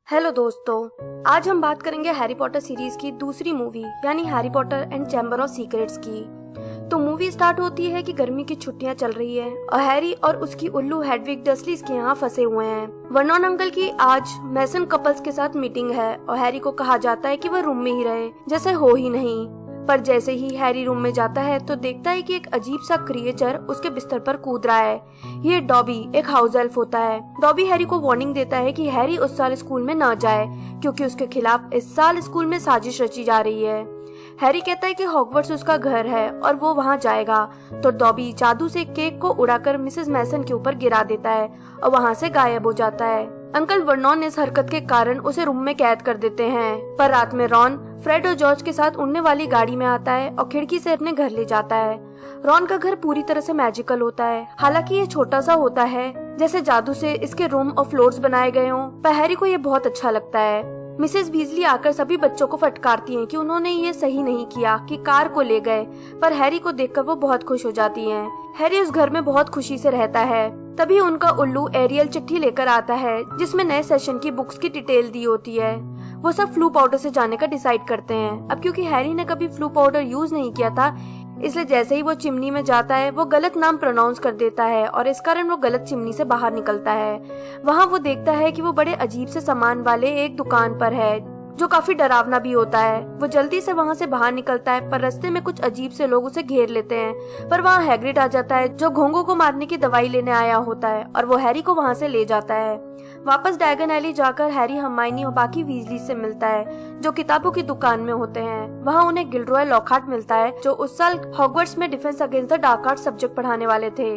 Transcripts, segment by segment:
Hello दोस्तों, आज हम बात करेंगे हैरी पॉटर सीरीज की दूसरी मूवी यानी Harry Potter and chamber of secrets की। तो मूवी स्टार्ट होती है कि गर्मी की छुट्टियां चल रही है और हैरी और उसकी उल्लू हेडविग डसलीज के यहाँ फंसे हुए हैं। वर्नॉन अंकल की आज मैसन कपल्स के साथ मीटिंग है और हैरी को कहा जाता है कि वह रूम में ही रहे, जैसे हो ही नहीं। पर जैसे ही हैरी रूम में जाता है तो देखता है कि एक अजीब सा क्रिएचर उसके बिस्तर पर कूद रहा है। ये डॉबी एक हाउस एल्फ होता है। डॉबी हैरी को वार्निंग देता है कि हैरी उस साल स्कूल में ना जाए क्योंकि उसके खिलाफ इस साल स्कूल में साजिश रची जा रही है। हैरी कहता है कि हॉगवर्ट्स उसका घर है और वो वहाँ जाएगा, तो डॉबी जादू से केक को उड़ाकर मिसेस मैसन के ऊपर गिरा देता है और वहाँ से गायब हो जाता है। अंकल वर्नॉन इस हरकत के कारण उसे रूम में कैद कर देते हैं। पर रात में रॉन फ्रेड और जॉर्ज के साथ उड़ने वाली गाड़ी में आता है और खिड़की से अपने घर ले जाता है। रॉन का घर पूरी तरह से मैजिकल होता है, हालांकि ये छोटा सा होता है, जैसे जादू से इसके रूम और फ्लोर्स बनाए गए हों। पर हैरी को ये बहुत अच्छा लगता है। मिसेस बीजली आकर सभी बच्चों को फटकारती हैं कि उन्होंने ये सही नहीं किया कि कार को ले गए, पर हैरी को देखकर वो बहुत खुश हो जाती हैं। हैरी उस घर में बहुत खुशी से रहता है। तभी उनका उल्लू एरियल चिट्ठी लेकर आता है जिसमें नए सेशन की बुक्स की डिटेल दी होती है। वो सब फ्लू पाउडर से जाने का डिसाइड करते हैं। अब क्योंकि हैरी ने कभी फ्लू पाउडर यूज नहीं किया था, इसलिए जैसे ही वो चिमनी में जाता है वो गलत नाम प्रोनाउंस कर देता है और इस कारण वो गलत चिमनी से बाहर निकलता है। वहाँ वो देखता है कि वो बड़े अजीब से सामान वाले एक दुकान पर है जो काफी डरावना भी होता है। वो जल्दी से वहाँ से बाहर निकलता है, पर रास्ते में कुछ अजीब से लोग उसे घेर लेते हैं। पर वहाँ हैग्रिड आ जाता है जो घोंघों को मारने की दवाई लेने आया होता है और वो हैरी को वहाँ से ले जाता है। वापस डायगन एली जाकर हैरी हर्माइनी और बाकी वीजली से मिलता है जो किताबों की दुकान में होते हैं। वहाँ उन्हें गिल्डरॉय लॉकहार्ट मिलता है जो उस साल हॉगवर्ट्स में defence against the dark art subject पढ़ाने वाले थे।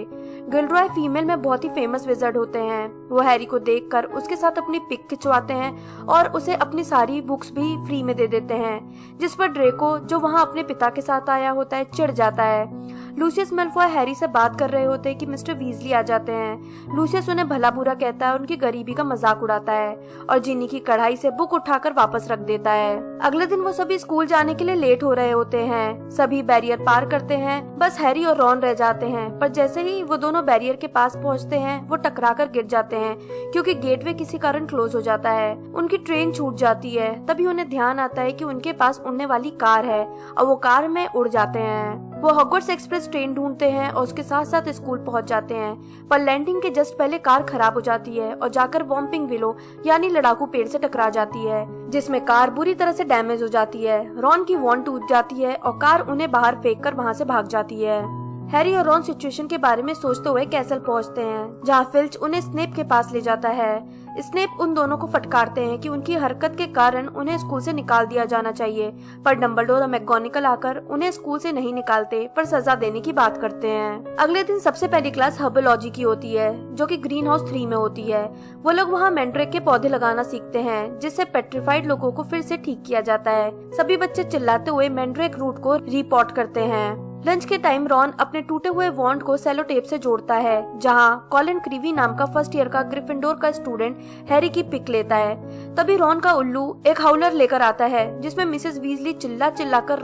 गिल्डरॉय फीमेल में बहुत ही फेमस विज़र्ड होते हैं। वो हैरी को देखकर उसके साथ अपनी पिक खिंचवाते हैं और उसे अपनी सारी बुक्स भी फ्री में दे देते हैं, जिस पर ड्रेको जो वहाँ अपने पिता के साथ आया होता है चिढ़ जाता है। लूसियस मैल्फॉय हैरी से बात कर रहे होते हैं कि मिस्टर वीजली आ जाते हैं। लूसियस उन्हें भला बुरा कहता है और उनकी गरीबी का मजाक उड़ाता है और जिन्नी की कढ़ाई से बुक उठाकर वापस रख देता है। अगले दिन वो सभी स्कूल जाने के लिए लेट हो रहे होते हैं। सभी बैरियर पार करते हैं, बस हैरी और रॉन रह जाते हैं। पर जैसे ही वो दोनों बैरियर के पास पहुंचते हैं वो टकराकर गिर जाते हैं क्योंकि गेटवे किसी कारण क्लोज हो जाता है। उनकी ट्रेन छूट जाती है। तभी उन्हें ध्यान आता है कि उनके पास उड़ने वाली कार है और वो कार में उड़ जाते हैं। वो हॉगवर्ट्स एक्सप्रेस ट्रेन ढूंढते हैं और उसके साथ साथ स्कूल पहुंच जाते हैं। पर लैंडिंग के जस्ट पहले कार खराब हो जाती है और जाकर वॉम्पिंग विलो यानी लड़ाकू पेड़ से टकरा जाती है, जिसमें कार बुरी तरह से डैमेज हो जाती है। रॉन की वॉन्ड टूट जाती है और कार उन्हें बाहर फेंक कर वहाँ से भाग जाती है। हैरी और रॉन सिचुएशन के बारे में सोचते हुए कैसल पहुंचते हैं जहां फिल्च उन्हें स्नेप के पास ले जाता है। स्नेप उन दोनों को फटकारते हैं कि उनकी हरकत के कारण उन्हें स्कूल से निकाल दिया जाना चाहिए, पर डंबलडोर और मैकगोनिकल आकर उन्हें स्कूल से नहीं निकालते पर सजा देने की बात करते हैं। अगले दिन सबसे पहली क्लास हर्बोलॉजी की होती है जो कि ग्रीन हाउस 3 में होती है। वो लोग वहाँ मैंड्रेक के पौधे लगाना सीखते हैं जिससे पेट्रिफाइड लोगों को फिर से ठीक किया जाता है। सभी बच्चे चिल्लाते हुए मैंड्रेक रूट को रिपोर्ट करते हैं। लंच के टाइम रॉन अपने टूटे हुए वॉन्ड को सेलो टेप से जोड़ता है जहां कॉलिन क्रीवी नाम का फर्स्ट ईयर का ग्रिफिंडोर का स्टूडेंट हैरी की पिक लेता है। तभी रॉन का उल्लू एक हाउलर लेकर आता है जिसमें मिसेस वीजली चिल्ला चिल्लाकर